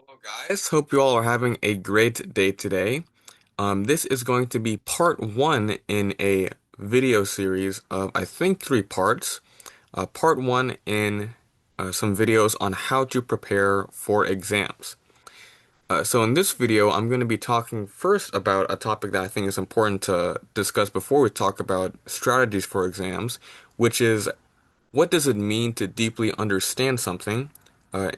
Well, guys, hope you all are having a great day today. This is going to be part one in a video series of, I think, three parts. Part one in some videos on how to prepare for exams. So in this video, I'm going to be talking first about a topic that I think is important to discuss before we talk about strategies for exams, which is what does it mean to deeply understand something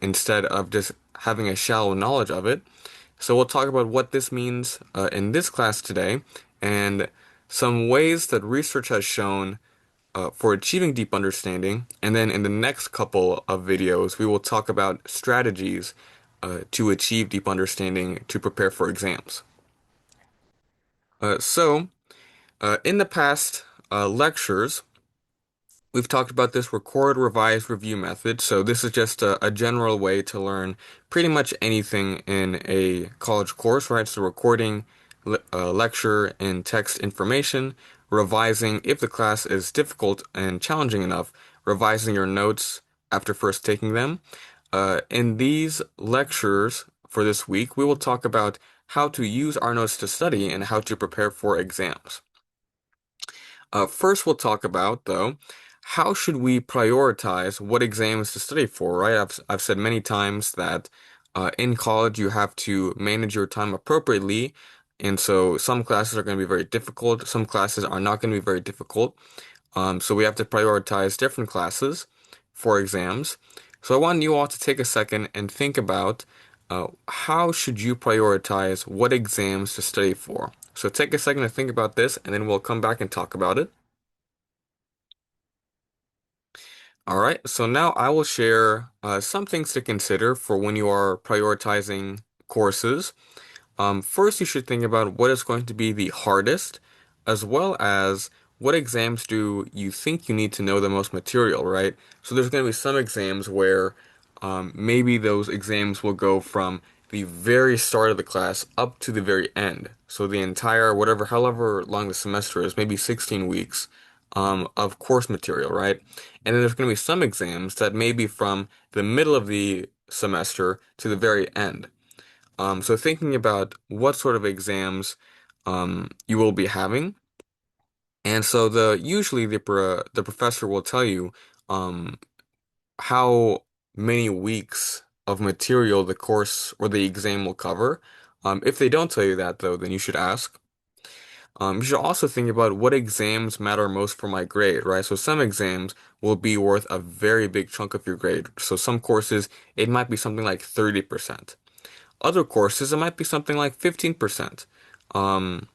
instead of just having a shallow knowledge of it? So we'll talk about what this means in this class today and some ways that research has shown for achieving deep understanding. And then in the next couple of videos, we will talk about strategies to achieve deep understanding to prepare for exams. In the past lectures, we've talked about this record, revise, review method. So this is just a general way to learn pretty much anything in a college course, right? So recording lecture and text information, revising if the class is difficult and challenging enough, revising your notes after first taking them. In these lectures for this week, we will talk about how to use our notes to study and how to prepare for exams. First, we'll talk about, though, how should we prioritize what exams to study for, right? I've said many times that in college you have to manage your time appropriately, and so some classes are going to be very difficult, some classes are not going to be very difficult. So we have to prioritize different classes for exams. So I want you all to take a second and think about how should you prioritize what exams to study for. So take a second to think about this, and then we'll come back and talk about it. All right, so now I will share some things to consider for when you are prioritizing courses. First, you should think about what is going to be the hardest, as well as what exams do you think you need to know the most material, right? So there's going to be some exams where maybe those exams will go from the very start of the class up to the very end. So the entire, whatever, however long the semester is, maybe 16 weeks of course material, right? And then there's going to be some exams that may be from the middle of the semester to the very end. So thinking about what sort of exams you will be having, and so usually the professor will tell you um, how many weeks of material the course or the exam will cover. If they don't tell you that though, then you should ask. You should also think about what exams matter most for my grade, right? So some exams will be worth a very big chunk of your grade. So some courses, it might be something like 30%. Other courses, it might be something like 15%. Um,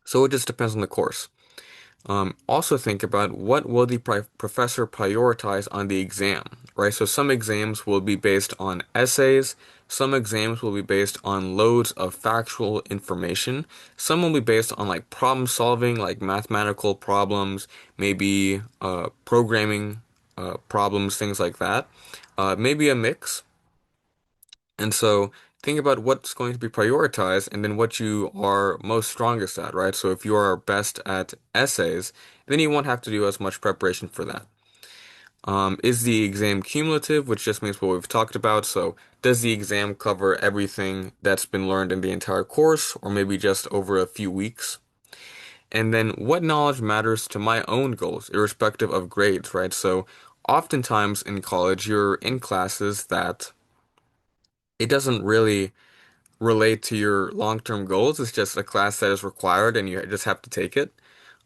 so it just depends on the course. Also think about what will the professor prioritize on the exam, right? So some exams will be based on essays, some exams will be based on loads of factual information, some will be based on like problem solving, like mathematical problems, maybe programming problems, things like that. Maybe a mix. And so think about what's going to be prioritized and then what you are most strongest at, right? So if you are best at essays, then you won't have to do as much preparation for that. Is the exam cumulative, which just means what we've talked about? So does the exam cover everything that's been learned in the entire course, or maybe just over a few weeks? And then what knowledge matters to my own goals, irrespective of grades, right? So oftentimes in college, you're in classes that it doesn't really relate to your long-term goals. It's just a class that is required and you just have to take it.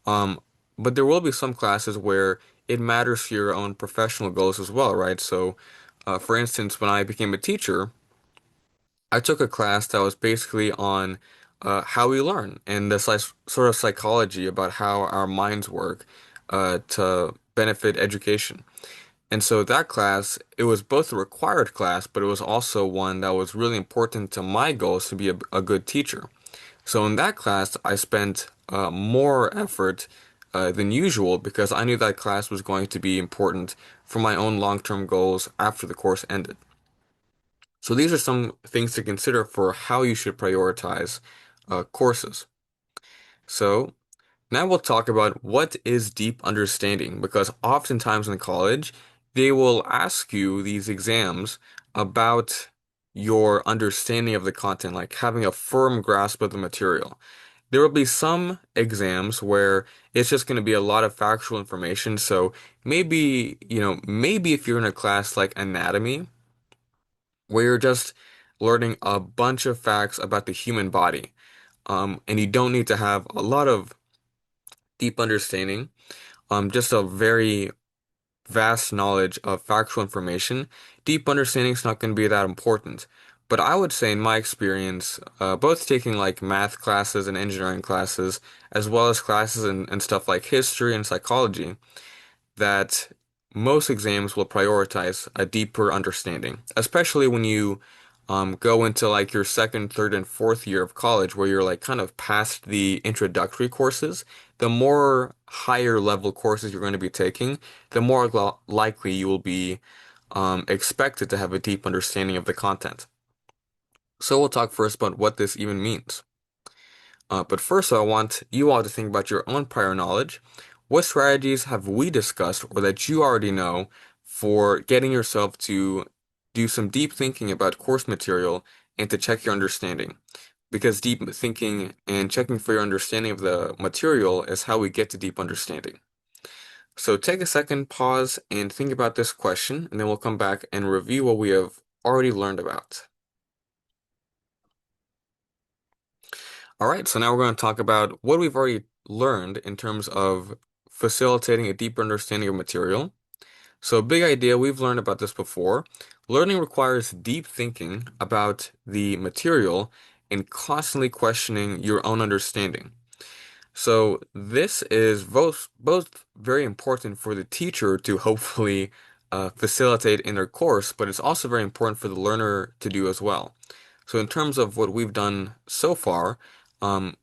Um, but there will be some classes where it matters to your own professional goals as well, right? So, for instance, when I became a teacher, I took a class that was basically on how we learn and the sort of psychology about how our minds work to benefit education. And so that class, it was both a required class, but it was also one that was really important to my goals to be a good teacher. So in that class, I spent more effort than usual because I knew that class was going to be important for my own long-term goals after the course ended. So these are some things to consider for how you should prioritize courses. So now we'll talk about what is deep understanding, because oftentimes in college, they will ask you these exams about your understanding of the content, like having a firm grasp of the material. There will be some exams where it's just going to be a lot of factual information. So maybe, maybe if you're in a class like anatomy, where you're just learning a bunch of facts about the human body, and you don't need to have a lot of deep understanding, just a very vast knowledge of factual information, deep understanding is not going to be that important. But I would say, in my experience, both taking like math classes and engineering classes, as well as classes and stuff like history and psychology, that most exams will prioritize a deeper understanding, especially when you go into like your second, third, and fourth year of college, where you're like kind of past the introductory courses. The more higher level courses you're going to be taking, the more likely you will be expected to have a deep understanding of the content. So we'll talk first about what this even means. But first, I want you all to think about your own prior knowledge. What strategies have we discussed or that you already know for getting yourself to do some deep thinking about course material and to check your understanding? Because deep thinking and checking for your understanding of the material is how we get to deep understanding. So take a second, pause, and think about this question, and then we'll come back and review what we have already learned about. All right, so now we're going to talk about what we've already learned in terms of facilitating a deeper understanding of material. So, big idea, we've learned about this before. Learning requires deep thinking about the material and constantly questioning your own understanding. So, this is both very important for the teacher to hopefully facilitate in their course, but it's also very important for the learner to do as well. So in terms of what we've done so far,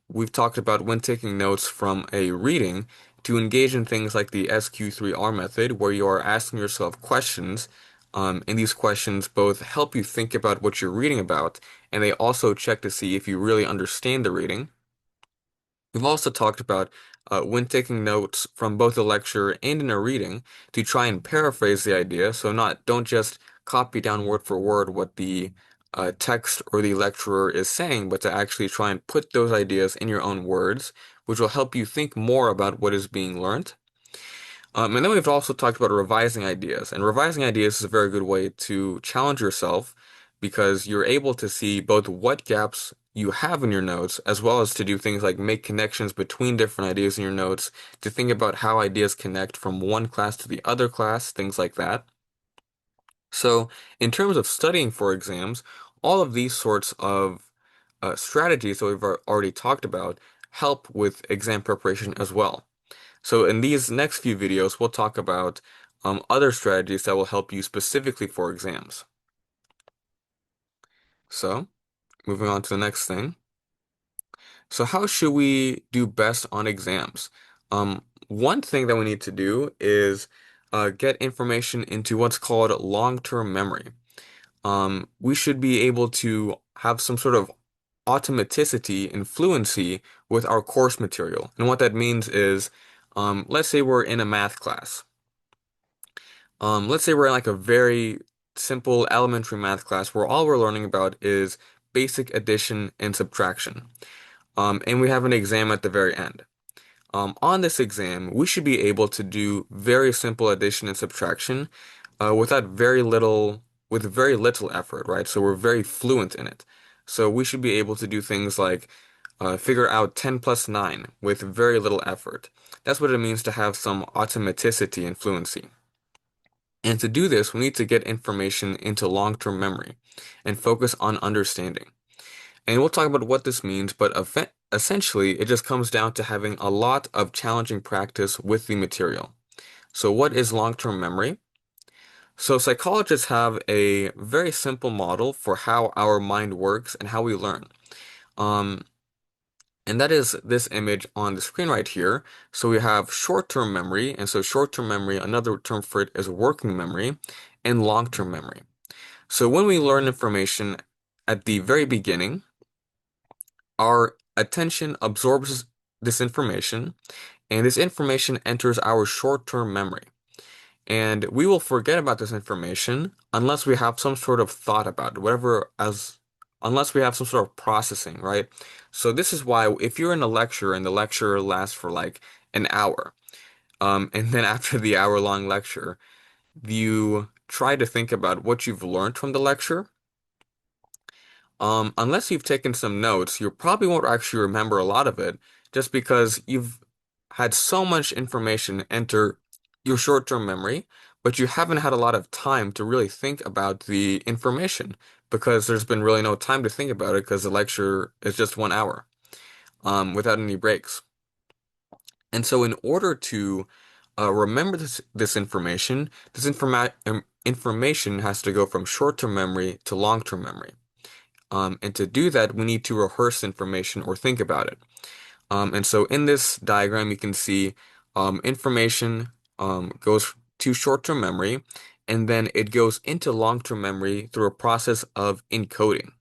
we've talked about when taking notes from a reading to engage in things like the SQ3R method, where you are asking yourself questions, and these questions both help you think about what you're reading about, and they also check to see if you really understand the reading. We've also talked about when taking notes from both a lecture and in a reading to try and paraphrase the idea. So don't just copy down word for word what the text or the lecturer is saying, but to actually try and put those ideas in your own words, which will help you think more about what is being learned. And then we've also talked about revising ideas. And revising ideas is a very good way to challenge yourself because you're able to see both what gaps you have in your notes, as well as to do things like make connections between different ideas in your notes, to think about how ideas connect from one class to the other class, things like that. So, in terms of studying for exams, all of these sorts of strategies that we've already talked about help with exam preparation as well. So in these next few videos, we'll talk about other strategies that will help you specifically for exams. So moving on to the next thing. So how should we do best on exams? One thing that we need to do is get information into what's called long-term memory. We should be able to have some sort of automaticity and fluency with our course material. And what that means is, let's say we're in a math class. Let's say we're in like a very simple elementary math class where all we're learning about is basic addition and subtraction. And we have an exam at the very end. On this exam, we should be able to do very simple addition and subtraction without with very little effort, right? So we're very fluent in it. So we should be able to do things like figure out 10 plus 9 with very little effort. That's what it means to have some automaticity and fluency. And to do this, we need to get information into long-term memory and focus on understanding. And we'll talk about what this means, but essentially, it just comes down to having a lot of challenging practice with the material. So what is long-term memory? So psychologists have a very simple model for how our mind works and how we learn. Um, and that is this image on the screen right here. So we have short-term memory, and so short-term memory, another term for it is working memory, and long-term memory. So when we learn information at the very beginning, our attention absorbs this information, and this information enters our short-term memory. And we will forget about this information unless we have some sort of thought about it, whatever as unless we have some sort of processing, right? So this is why if you're in a lecture and the lecture lasts for like an hour, and then after the hour-long lecture, you try to think about what you've learned from the lecture. Unless you've taken some notes, you probably won't actually remember a lot of it just because you've had so much information enter your short-term memory, but you haven't had a lot of time to really think about the information because there's been really no time to think about it because the lecture is just 1 hour, without any breaks. And so in order to remember this information, information has to go from short-term memory to long-term memory. And to do that, we need to rehearse information or think about it. And so in this diagram, you can see information goes to short-term memory, and then it goes into long-term memory through a process of encoding.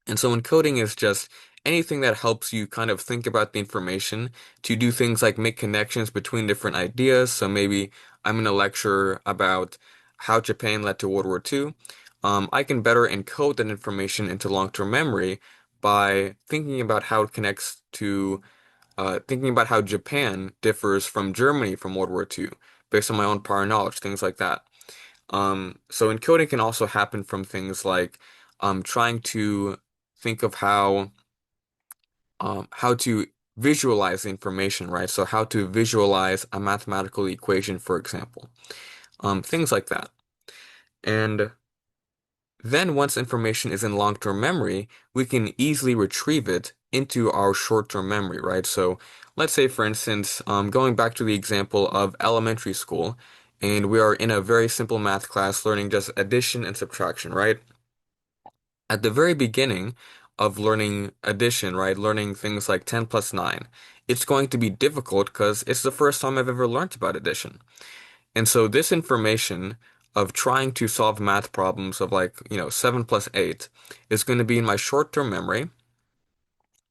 And so encoding is just anything that helps you kind of think about the information to do things like make connections between different ideas. So maybe I'm in a lecture about how Japan led to World War II. I can better encode that information into long-term memory by thinking about how it connects to thinking about how Japan differs from Germany from World War II, based on my own prior knowledge, things like that. So encoding can also happen from things like trying to think of how to visualize the information, right? So how to visualize a mathematical equation, for example, things like that. And then once information is in long-term memory, we can easily retrieve it into our short-term memory, right? So let's say, for instance, going back to the example of elementary school, and we are in a very simple math class learning just addition and subtraction, right? At the very beginning of learning addition, right, learning things like 10 plus 9, it's going to be difficult because it's the first time I've ever learned about addition. And so this information of trying to solve math problems of like, 7 plus 8 is going to be in my short-term memory.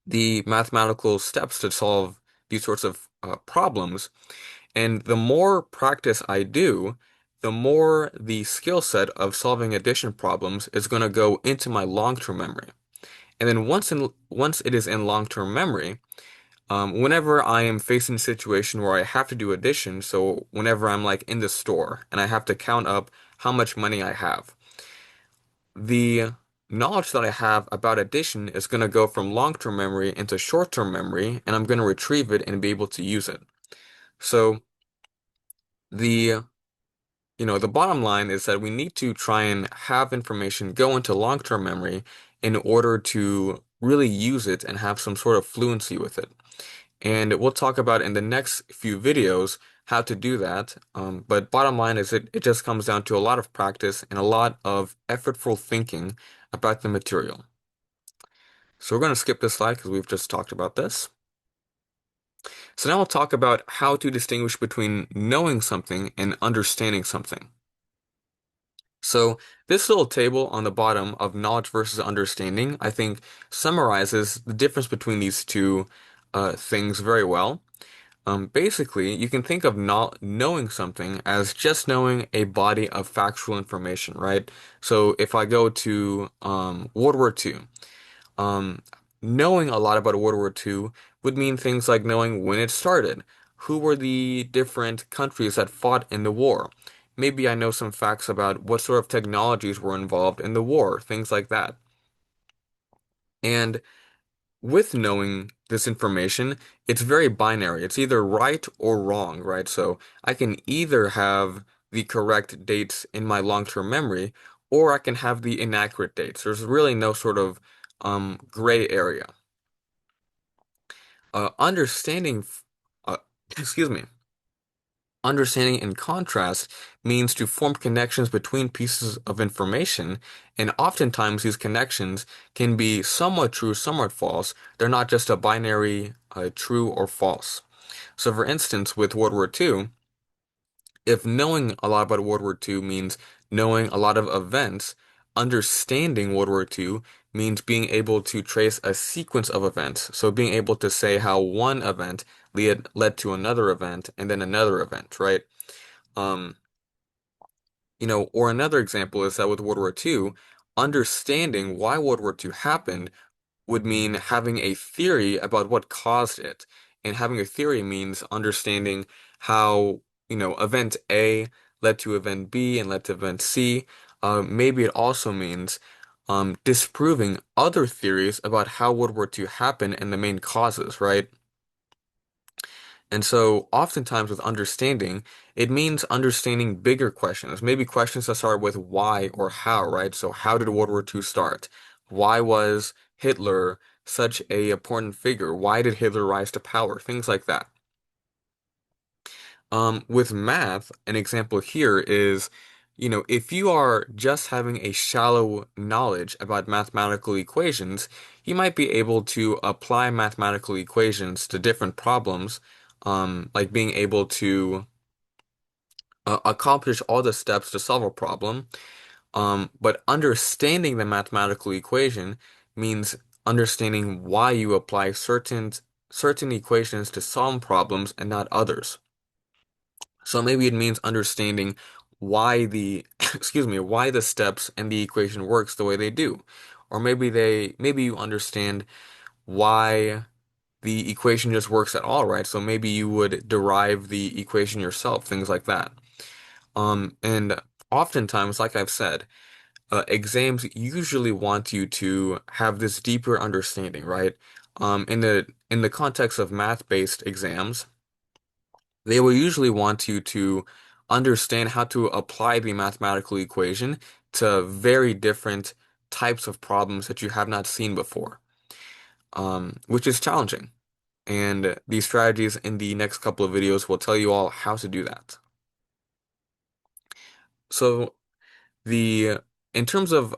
The mathematical steps to solve these sorts of problems. And the more practice I do, the more the skill set of solving addition problems is going to go into my long-term memory. And then once it is in long-term memory, whenever I am facing a situation where I have to do addition, so whenever I'm like in the store and I have to count up how much money I have, the knowledge that I have about addition is going to go from long-term memory into short-term memory, and I'm going to retrieve it and be able to use it. So the the bottom line is that we need to try and have information go into long-term memory in order to really use it and have some sort of fluency with it. And we'll talk about in the next few videos how to do that. But bottom line is it just comes down to a lot of practice and a lot of effortful thinking about the material. So we're going to skip this slide because we've just talked about this. So now we'll talk about how to distinguish between knowing something and understanding something. So this little table on the bottom of knowledge versus understanding, I think summarizes the difference between these two things very well. Basically, you can think of not knowing something as just knowing a body of factual information, right? So if I go to World War II, um, knowing a lot about World War II would mean things like knowing when it started, who were the different countries that fought in the war. Maybe I know some facts about what sort of technologies were involved in the war, things like that. And with knowing this information, it's very binary. It's either right or wrong, right? So I can either have the correct dates in my long-term memory, or I can have the inaccurate dates. There's really no sort of gray area. Understanding, uh, excuse me, understanding in contrast means to form connections between pieces of information, and oftentimes these connections can be somewhat true, somewhat false. They're not just a binary true or false. So, for instance, with World War II, if knowing a lot about World War II means knowing a lot of events, understanding World War II means being able to trace a sequence of events. So being able to say how one event led to another event and then another event, right? Um, Or another example is that with World War II, understanding why World War II happened would mean having a theory about what caused it. And having a theory means understanding how, event A led to event B and led to event C. Maybe it also means disproving other theories about how World War II happened and the main causes, right? And so, oftentimes with understanding, it means understanding bigger questions, maybe questions that start with why or how, right? So, how did World War II start? Why was Hitler such a important figure? Why did Hitler rise to power? Things like that. With math, an example here is, if you are just having a shallow knowledge about mathematical equations, you might be able to apply mathematical equations to different problems, like being able to accomplish all the steps to solve a problem. But understanding the mathematical equation means understanding why you apply certain equations to solve problems and not others. So maybe it means understanding why the, excuse me, why the steps and the equation works the way they do. Or maybe you understand why the equation just works at all, right? So maybe you would derive the equation yourself, things like that. And oftentimes, like I've said, exams usually want you to have this deeper understanding, right? In the context of math-based exams, they will usually want you to understand how to apply the mathematical equation to very different types of problems that you have not seen before, which is challenging. And these strategies in the next couple of videos will tell you all how to do that. So the in terms of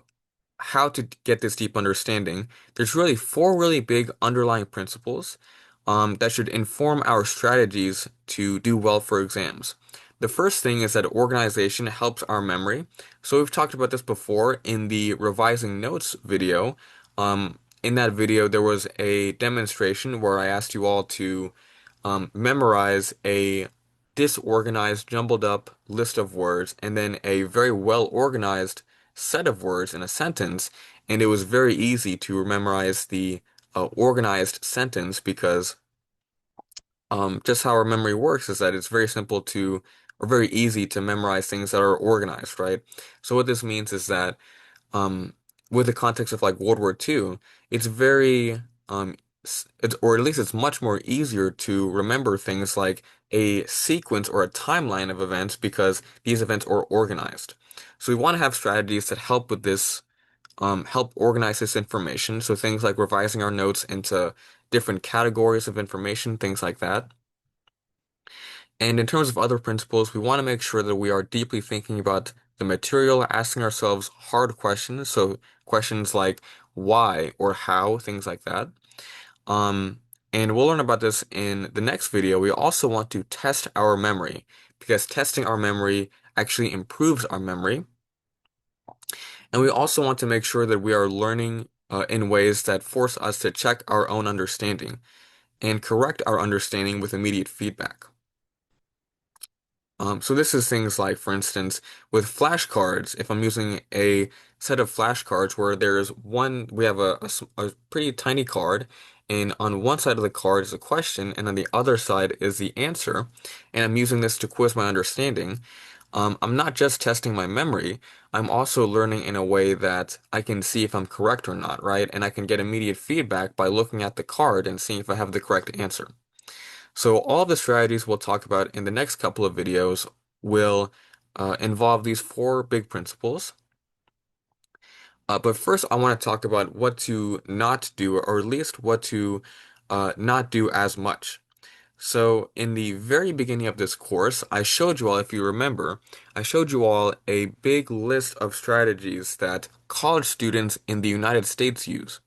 how to get this deep understanding, there's really four really big underlying principles that should inform our strategies to do well for exams. The first thing is that organization helps our memory. So we've talked about this before in the revising notes video. In that video, there was a demonstration where I asked you all to memorize a disorganized, jumbled up list of words and then a very well organized set of words in a sentence, and it was very easy to memorize the organized sentence because just how our memory works is that it's very simple to, or very easy to memorize things that are organized, right? So what this means is that with the context of like World War II, it's very or at least it's much more easier to remember things like a sequence or a timeline of events because these events are organized. So we want to have strategies that help with this, help organize this information. So things like revising our notes into different categories of information, things like that. And in terms of other principles, we want to make sure that we are deeply thinking about the material, asking ourselves hard questions. So questions like why or how, things like that. Um, and we'll learn about this in the next video. We also want to test our memory because testing our memory actually improves our memory. And we also want to make sure that we are learning in ways that force us to check our own understanding and correct our understanding with immediate feedback. So this is things like, for instance, with flashcards, if I'm using a set of flashcards where there's one, we have a pretty tiny card, and on one side of the card is a question, and on the other side is the answer, and I'm using this to quiz my understanding. I'm not just testing my memory, I'm also learning in a way that I can see if I'm correct or not, right? And I can get immediate feedback by looking at the card and seeing if I have the correct answer. So all the strategies we'll talk about in the next couple of videos will involve these four big principles. But first, I want to talk about what to not do, or at least what to not do as much. So in the very beginning of this course, I showed you all, if you remember, I showed you all a big list of strategies that college students in the United States use.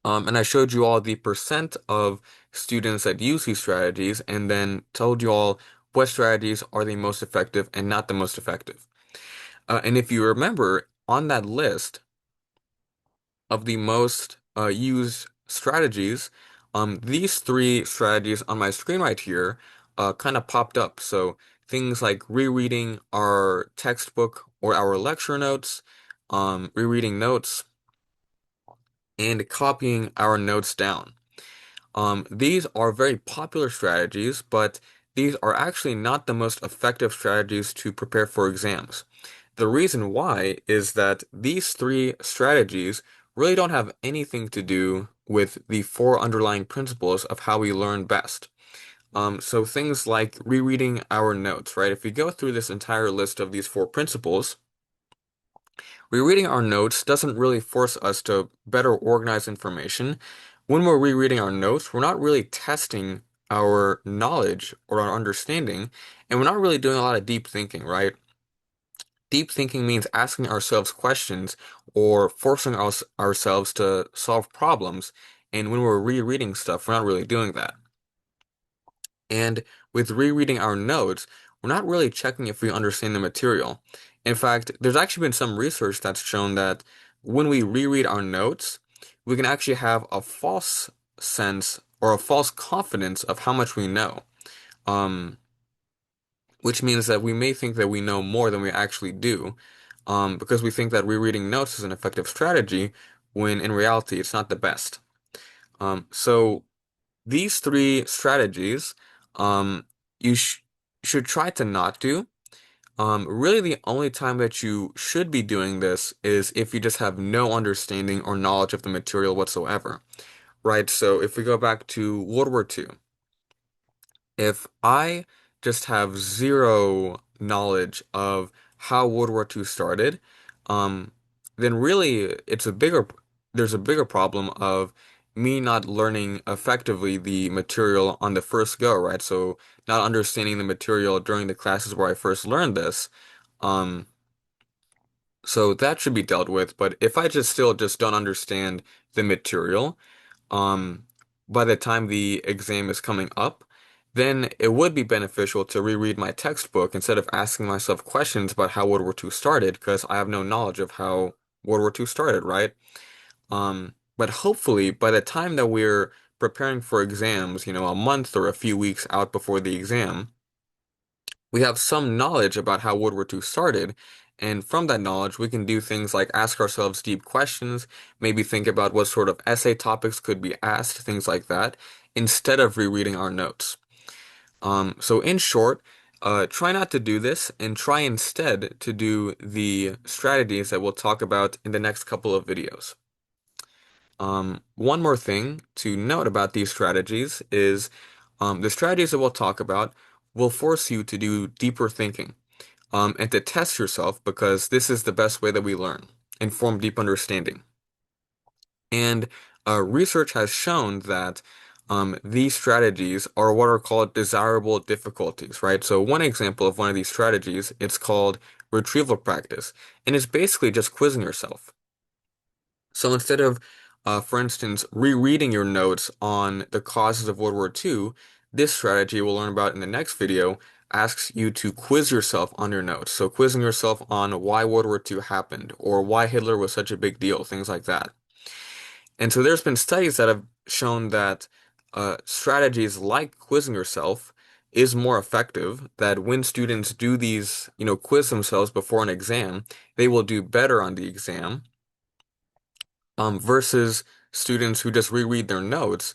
And I showed you all the percent of students that use these strategies and then told you all what strategies are the most effective and not the most effective. And if you remember, on that list of the most used strategies, these three strategies on my screen right here kind of popped up. So things like rereading our textbook or our lecture notes, rereading notes, and copying our notes down. These are very popular strategies, but these are actually not the most effective strategies to prepare for exams. The reason why is that these three strategies really don't have anything to do with the four underlying principles of how we learn best. So things like rereading our notes, right? If we go through this entire list of these four principles, rereading our notes doesn't really force us to better organize information. When we're rereading our notes, we're not really testing our knowledge or our understanding, and we're not really doing a lot of deep thinking, right? Deep thinking means asking ourselves questions or forcing ourselves to solve problems, and when we're rereading stuff, we're not really doing that. And with rereading our notes, we're not really checking if we understand the material. In fact, there's actually been some research that's shown that when we reread our notes, we can actually have a false sense or a false confidence of how much we know. Um, which means that we may think that we know more than we actually do, because we think that rereading notes is an effective strategy, when in reality it's not the best. So these three strategies, um, you should try to not do. Really, the only time that you should be doing this is if you just have no understanding or knowledge of the material whatsoever, right? So if we go back to World War II, if I just have zero knowledge of how World War II started, um, then really there's a bigger problem of me not learning effectively the material on the first go, right? So not understanding the material during the classes where I first learned this. Um, so that should be dealt with. But if I just still just don't understand the material, um, by the time the exam is coming up, then it would be beneficial to reread my textbook instead of asking myself questions about how World War II started, because I have no knowledge of how World War II started, right? But hopefully, by the time that we're preparing for exams, a month or a few weeks out before the exam, we have some knowledge about how World War II started, and from that knowledge, we can do things like ask ourselves deep questions, maybe think about what sort of essay topics could be asked, things like that, instead of rereading our notes. So in short, try not to do this and try instead to do the strategies that we'll talk about in the next couple of videos. One more thing to note about these strategies is the strategies that we'll talk about will force you to do deeper thinking, and to test yourself, because this is the best way that we learn and form deep understanding. And research has shown that these strategies are what are called desirable difficulties, right? So one example of one of these strategies, it's called retrieval practice, and it's basically just quizzing yourself. So instead of, for instance, rereading your notes on the causes of World War II, this strategy we'll learn about in the next video asks you to quiz yourself on your notes. So quizzing yourself on why World War II happened or why Hitler was such a big deal, things like that. And so there's been studies that have shown that strategies like quizzing yourself is more effective, that when students do these, quiz themselves before an exam, they will do better on the exam, versus students who just reread their notes.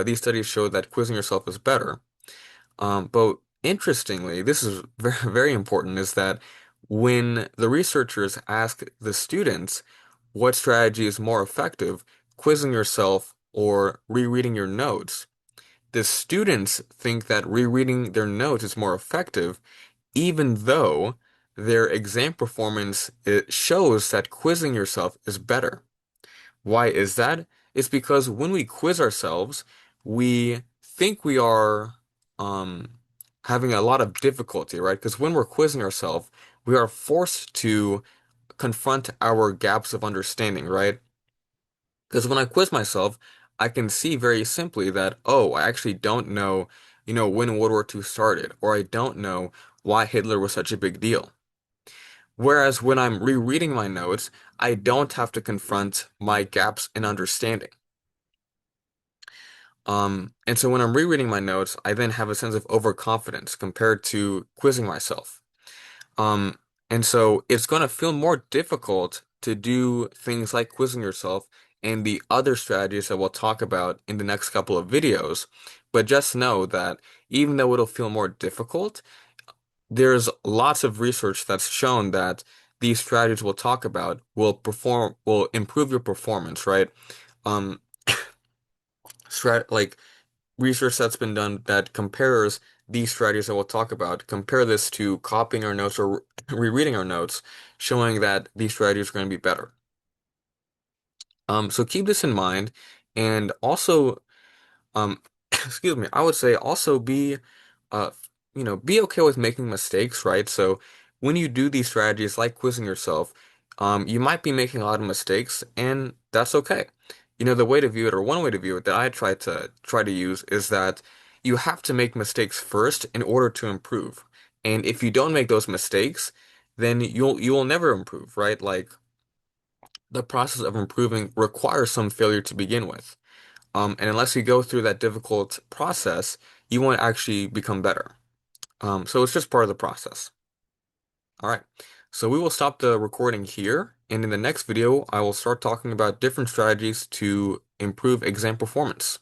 These studies show that quizzing yourself is better. But interestingly, this is very, very important, is that when the researchers ask the students what strategy is more effective, quizzing yourself or rereading your notes, the students think that rereading their notes is more effective, even though their exam performance, it shows that quizzing yourself is better. Why is that? It's because when we quiz ourselves, we think we are um, having a lot of difficulty, right? Because when we're quizzing ourselves, we are forced to confront our gaps of understanding, right? Because when I quiz myself, I can see very simply that, oh, I actually don't know, when World War II started, or I don't know why Hitler was such a big deal. Whereas when I'm rereading my notes, I don't have to confront my gaps in understanding. And so when I'm rereading my notes, I then have a sense of overconfidence compared to quizzing myself. Um, and so it's going to feel more difficult to do things like quizzing yourself and the other strategies that we'll talk about in the next couple of videos. But just know that even though it'll feel more difficult, there's lots of research that's shown that these strategies we'll talk about will improve your performance, right? Um, like research that's been done that compares these strategies that we'll talk about, compare this to copying our notes or rereading our notes, showing that these strategies are going to be better. So keep this in mind, and also, um, excuse me, I would say also uh, be okay with making mistakes, right? So when you do these strategies like quizzing yourself, you might be making a lot of mistakes, and that's okay. The way to view it, or one way to view it that I try to use is that you have to make mistakes first in order to improve. And if you don't make those mistakes, then you will never improve, right? Like the process of improving requires some failure to begin with. And unless you go through that difficult process, you won't actually become better. So it's just part of the process. All right. So we will stop the recording here. And in the next video, I will start talking about different strategies to improve exam performance.